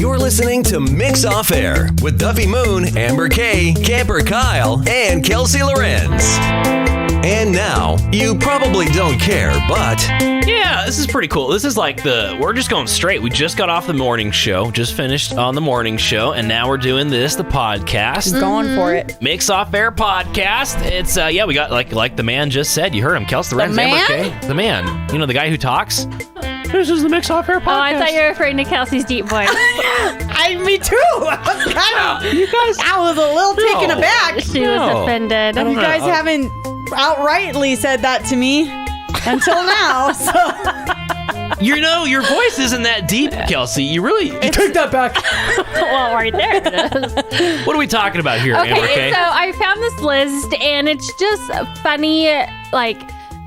You're listening to Mix Off Air with Duffy Moon, Amber Kaye, Camper Kyle, and Kelsey Lorenz. And now, you probably don't care, but... Yeah, this is pretty cool. This is like we're just going straight. We just got off the morning show, just finished on the morning show, and now we're doing this, the podcast. Going for it. Mix Off Air podcast. It's, we got, like the man just said, you heard him, Kelsey Lorenz, Amber Kaye. The man. You know, the guy who talks? This is the Mix Off Air podcast. Oh, I thought you were referring to Kelsey's deep voice. Me too. I was a little taken aback. She was offended. You guys haven't outrightly said that to me until now. So. You know, your voice isn't that deep, Kelsey. You take that back. Well, right there it is. What are we talking about here, Amber Kaye? So I found this list, and it's just funny,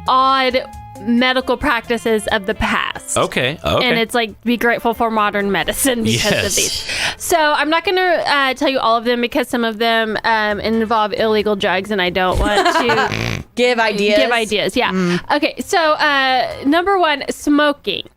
odd medical practices of the past. Okay. And it's be grateful for modern medicine because of these. So I'm not going to tell you all of them because some of them involve illegal drugs, and I don't want to give ideas. Yeah. Okay. So number one, smoking.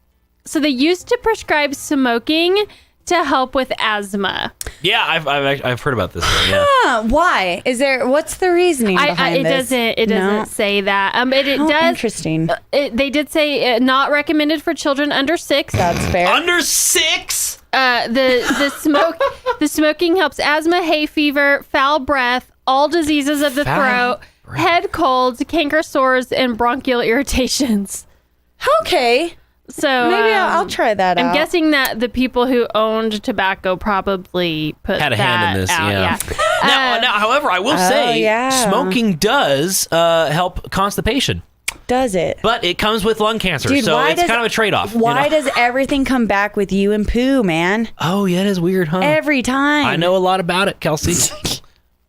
So they used to prescribe smoking to help with asthma. Yeah, I've heard about this one. Yeah. Why? What's the reasoning behind this? It doesn't say that. But it does. Interesting. They did say not recommended for children under 6. That's fair. Under 6? The smoking helps asthma, hay fever, foul breath, all diseases of the throat, head colds, canker sores, and bronchial irritations. Okay. So maybe I'll try that out. I'm guessing that the people who owned tobacco probably had a hand in this. Out. Yeah. Now, however, I will say smoking does help constipation. Does it? But it comes with lung cancer, so it's kind of a trade-off. Why does everything come back with you and poo, man? Oh, yeah, it is weird, huh? Every time. I know a lot about it, Kelsey.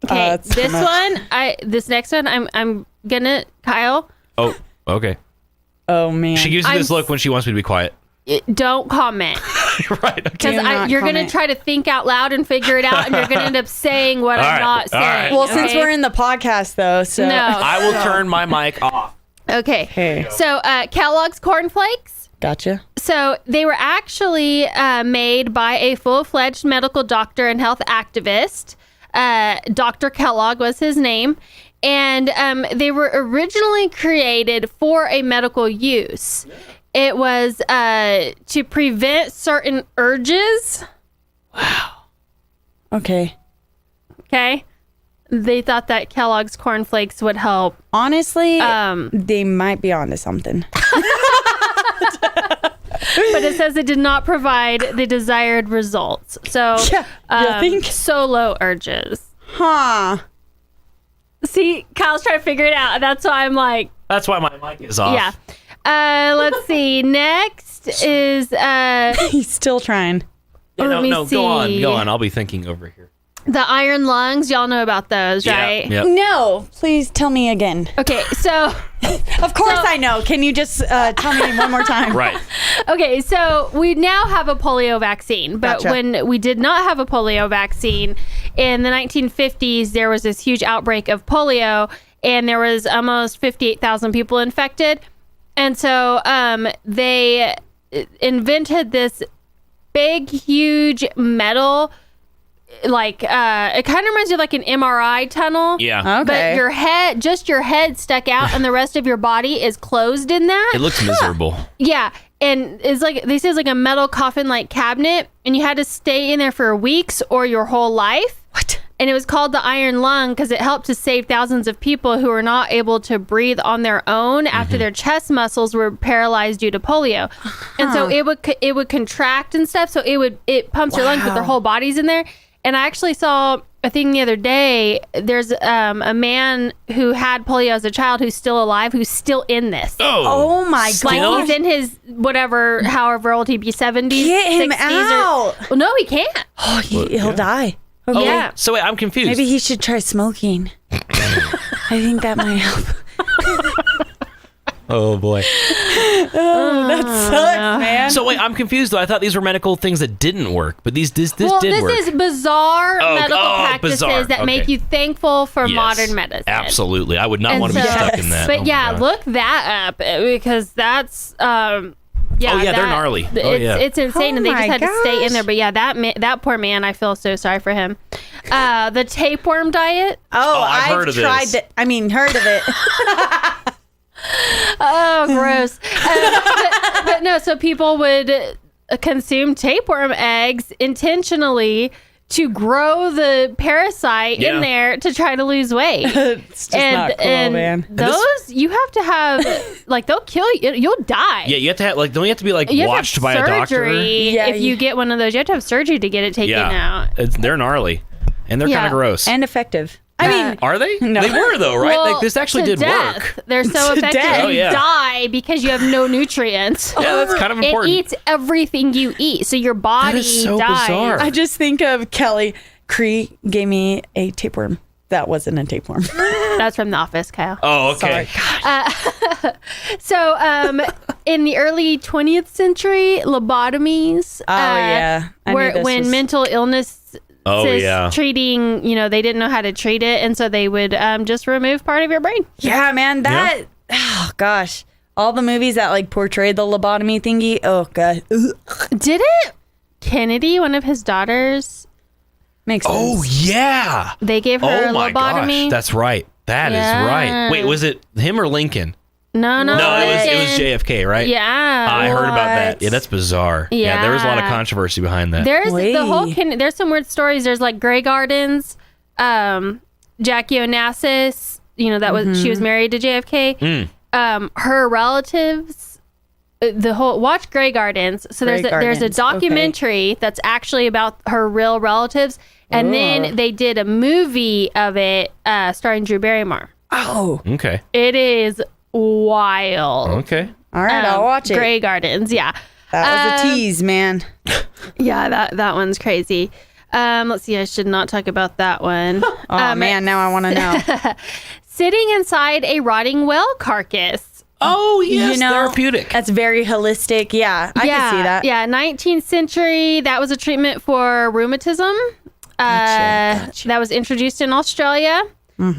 Okay, this next one, I'm gonna, Kyle. Oh, okay. Oh, man. She gives me this look when she wants me to be quiet. Don't comment. Right. Because you're going to try to think out loud and figure it out, and you're going to end up saying what I'm not saying. Right. Well, since we're in the podcast, though, so... No. I will turn my mic off. Okay. So, Kelloggs Corn Flakes. Gotcha. So, they were actually made by a full-fledged medical doctor and health activist. Dr. Kellogg was his name. And they were originally created for a medical use. It was to prevent certain urges. Wow. Okay. They thought that Kellogg's Corn Flakes would help. Honestly, they might be onto something. But it says it did not provide the desired results. So, you think? Solo urges. Huh. See, Kyle's trying to figure it out. That's why I'm like... That's why my mic is off. Yeah. Let's see. Next is... He's still trying. Let me see. Go on. I'll be thinking over here. The iron lungs. Y'all know about those, right? Yep. No. Please tell me again. Okay, so... Of course I know. Can you just tell me one more time? Right. Okay, so we now have a polio vaccine, but Gotcha. when we did not have a polio vaccine, in the 1950s, there was this huge outbreak of polio, and there was almost 58,000 people infected. And so they invented this big, huge metal, it kind of reminds you of like an MRI tunnel. Yeah. Okay. But your head stuck out and the rest of your body is closed in that. It looks miserable. Yeah. And it's like, they say it's like a metal coffin-like cabinet, and you had to stay in there for weeks or your whole life. What? And it was called the iron lung because it helped to save thousands of people who were not able to breathe on their own after their chest muscles were paralyzed due to polio. And so it would contract and stuff. So it pumps your lungs, but their whole body's in there. And I actually saw a thing the other day. There's a man who had polio as a child who's still alive, who's still in this. Oh my God. Like he's in his however old he'd be, 70s, Get him 60s. out. Well, no, he can't. Oh, he'll die. Okay. Yeah. So wait, I'm confused. Maybe he should try smoking. I think that might help. Oh boy. That sucks, man. So wait, I'm confused though. I thought these were medical things that didn't work, but this did work. This is bizarre medical practices that make you thankful for modern medicine. Absolutely. I would not want to be stuck in that. But look that up because that's Yeah, Oh, yeah, they're gnarly. It's insane, Oh and they just my had to stay in gosh. there. But yeah, that poor man, I feel so sorry for him. The tapeworm diet. Oh, I've heard of tried this. heard of it. Oh, gross. But no, so people would consume tapeworm eggs intentionally to grow the parasite in there to try to lose weight. It's just not cool, man. Those you have to have, like, they'll kill you. You'll die. Yeah, you have to have, like, don't you have to be, like, You have to watched have by a doctor? surgery. Yeah, if you get one of those, you have to have surgery to get it taken out. They're gnarly. And they're Yeah. kind of gross. And effective. I mean, Are they? No. They were, though, right? Well, Like, this actually to did death. work. They're so To effective. death. Oh, You yeah. die because you have no nutrients. Yeah, that's kind of It important. eats everything you eat, so your body That is so dies. bizarre. I just think of Kelly. Cree gave me a tapeworm. That wasn't a tapeworm. That's from The Office, Kyle. Oh, okay. Sorry. So, in the early 20th century, lobotomies. Yeah. I knew were this when was- mental illness. Oh, yeah. Treating, they didn't know how to treat it, and so they would just remove part of your brain. Yeah, man. Oh, gosh. All the movies that, like, portrayed the lobotomy thingy. Oh, God. Ugh. Did it? Kennedy, one of his daughters, Makes sense. Oh, yeah. they gave her Oh, my lobotomy. gosh. That's right. That is Yeah. right. Wait, was it him or Lincoln? No, No, it was Lincoln. JFK, right? Yeah. I heard about that. What? Yeah, that's bizarre. Yeah, there was a lot of Yeah. controversy behind that. There's the whole. Wait. There's some weird stories. There's like Grey Gardens, Jackie Onassis. That was she was married to JFK. Her relatives. The whole watch Grey Gardens. So Grey there's a Gardens, documentary that's actually about her real relatives, and then they did a movie of it starring Drew Barrymore. Oh. Okay. It is wild. Okay. All right, I'll watch it. Grey Gardens, yeah. That was a tease, man. Yeah, that one's crazy. Let's see, I should not talk about that one. Oh, man, now I want to know. Sitting inside a rotting whale carcass. Oh, yes, know, therapeutic. That's very holistic. Yeah, I can see that. Yeah, 19th century, that was a treatment for rheumatism. Gotcha. That was introduced in Australia.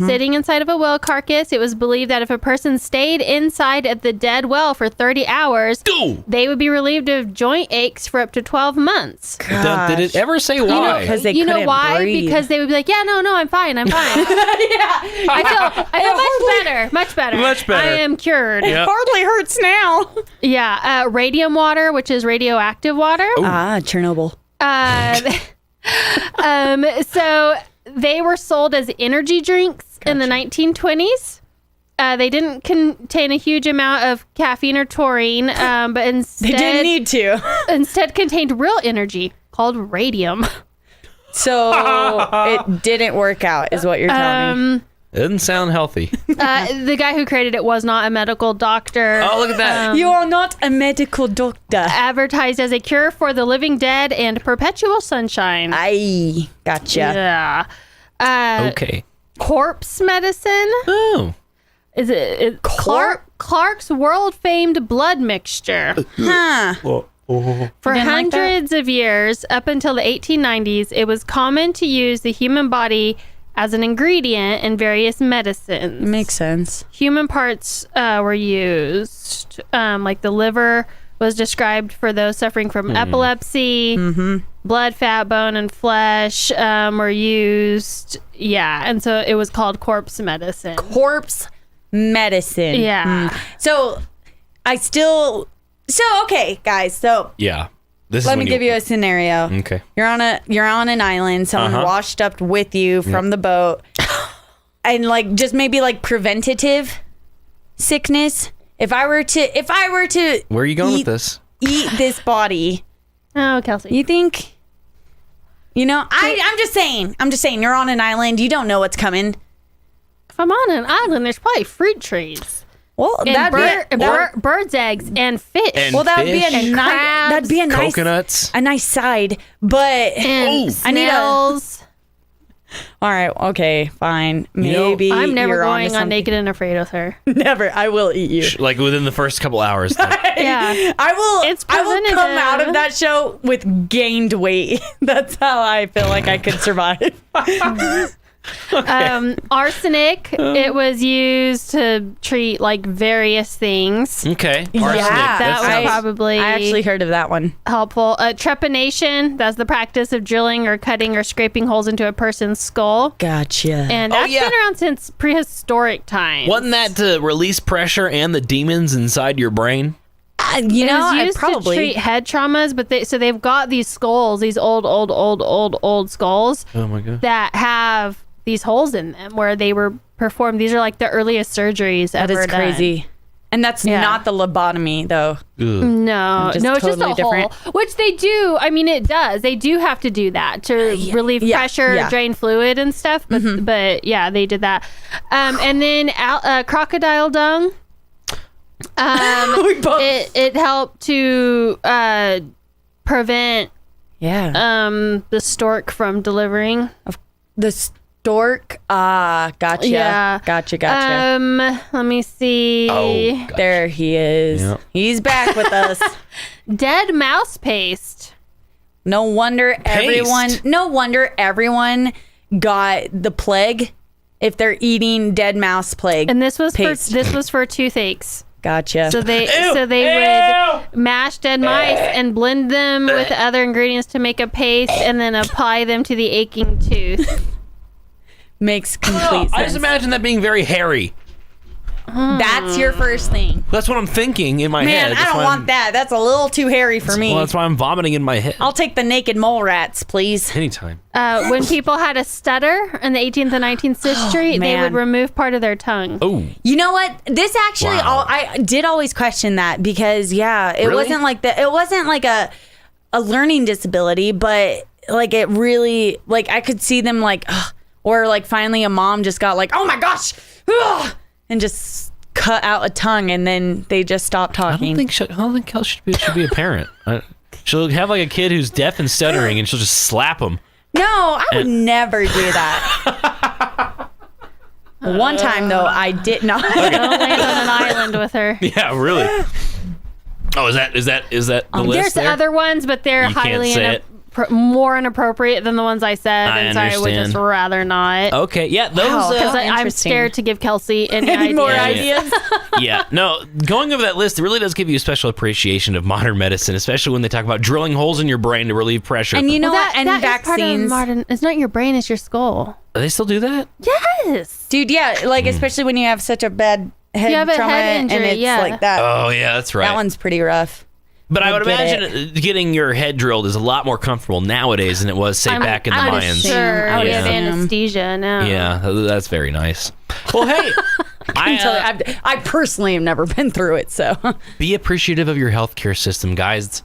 Sitting inside of a whale carcass, it was believed that if a person stayed inside of the dead whale for 30 hours, Ooh. they would be relieved of joint aches for up to 12 months. Did it ever say why? Because they You know couldn't why? breathe. Because they would be like, yeah, no, I'm fine. I feel much better. Much better. I am cured. Yep. hardly hurts now. Yeah. Radium water, which is radioactive water. Ah, Chernobyl. So they were sold as energy drinks in the 1920s. They didn't contain a huge amount of caffeine or taurine, but instead They didn't need to. instead contained real energy called radium. So it didn't work out, is what you're telling me. It doesn't sound healthy. The guy who created it was not a medical doctor. Oh, look at that. You are not a medical doctor. Advertised as a cure for the living dead and perpetual sunshine. Aye, gotcha. Yeah. Okay. Corpse medicine. Oh. Is it Clark's world famed blood mixture? Huh. For Didn't like that? hundreds of years, up until the 1890s, it was common to use the human body as an ingredient in various medicines. Makes sense. Human parts were used, like the liver was described for those suffering from epilepsy. Blood, fat, bone, and flesh were used. Yeah, and so it was called corpse medicine. Corpse medicine. Yeah. So okay, guys. So Yeah. This let is me when give you a scenario. Okay. You're on an island. Someone washed up with you from the boat, and like just maybe like preventative sickness. If I were to Where are you going eat, with this? Eat this body. Oh, Kelsey. You think? I'm just saying. You're on an island. You don't know what's coming. If I'm on an island, there's probably fruit trees. Well, And bird's eggs and fish. And that'd be fish, a nice. crabs, That'd be a nice. coconuts. A nice side, but and I need a- snails. all right, okay, fine. Maybe I'm never you're going onto on something. Naked and Afraid with her. Never. I will eat you. Like within the first couple hours. Like, Yeah. I will. It's I will come preventative. out of that show with gained weight. That's how I feel like I could survive. Arsenic. It was used to treat like various things. Okay. Yeah, Arsenic. That was probably I actually heard of that one. helpful. Trepanation. That's the practice of drilling or cutting or scraping holes into a person's skull. Gotcha. And that's been around since prehistoric times. Wasn't that to release pressure and the demons inside your brain? You know, it was I used probably to treat head traumas, but they've got these skulls, these old skulls Oh my god. that have these holes in them where they were performed. These are like the earliest surgeries that ever is crazy. And that's not the lobotomy, though. No, Just it's totally just a different. hole, which they do. I mean, it does. They do have to do that to relieve pressure, drain fluid and stuff. But yeah, they did that. And then crocodile dung. It helped to prevent the stork from delivering. The stork. Gotcha. Yeah. Gotcha. Let me see. Oh, There he is. Yep. He's back with us. Dead mouse paste. No wonder everyone got the plague if they're eating dead mouse plague. And this was paste. for toothaches. Gotcha. So they would mash dead mice and blend them with other ingredients to make a paste and then apply them to the aching tooth. Makes complete sense. I just imagine that being very hairy. That's your first thing. That's what I'm thinking in my head. Man, I don't want that. That's a little too hairy for me. Well, that's why I'm vomiting in my head. I'll take the naked mole rats, please. Anytime. When people had a stutter in the 18th and 19th century, they man. would remove part of their tongue. Oh. You know what? This actually, Wow. I did always question that because, it Really? wasn't like it wasn't like a learning disability, but like it really, like I could see them like, ugh, or like finally a mom just got like, oh my gosh, ugh, and just cut out a tongue, and then they just stopped I talking. don't think Kelsey should be a parent. She'll have like a kid who's deaf and stuttering, and she'll just slap him. No, I would never do that. One time though, I did not. Don't land on an island with her. Yeah, really. Oh, is that the list? There's there? other ones, but they're You can't highly say it. more inappropriate than the ones I said, I and so I would understand. just rather not. Okay, yeah, those. Wow. Because I'm Interesting. scared to give Kelsey any Any more ideas. ideas? Yeah, no, going over that list, it really does give you a special appreciation of modern medicine, especially when they talk about drilling holes in your brain to relieve pressure. And you know what? And that is part of vaccines. modern. It's not your brain; it's your skull. they still do that? Yes. Dude, yeah, like especially when you have such a bad head You have a trauma head and injury, it's yeah. like that. Oh, yeah, that's right. That one's pretty rough. But I would get imagine getting your head drilled is a lot more comfortable nowadays than it was, say, back in the I'm Mayans. sure I would we have assume. anesthesia now. Yeah, that's very nice. Well, hey, I personally have never been through it, so be appreciative of your healthcare system, guys.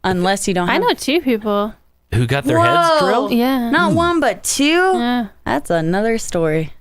unless you don't I have know two people. Who got their heads drilled? Yeah. not one but two. Yeah. That's another story.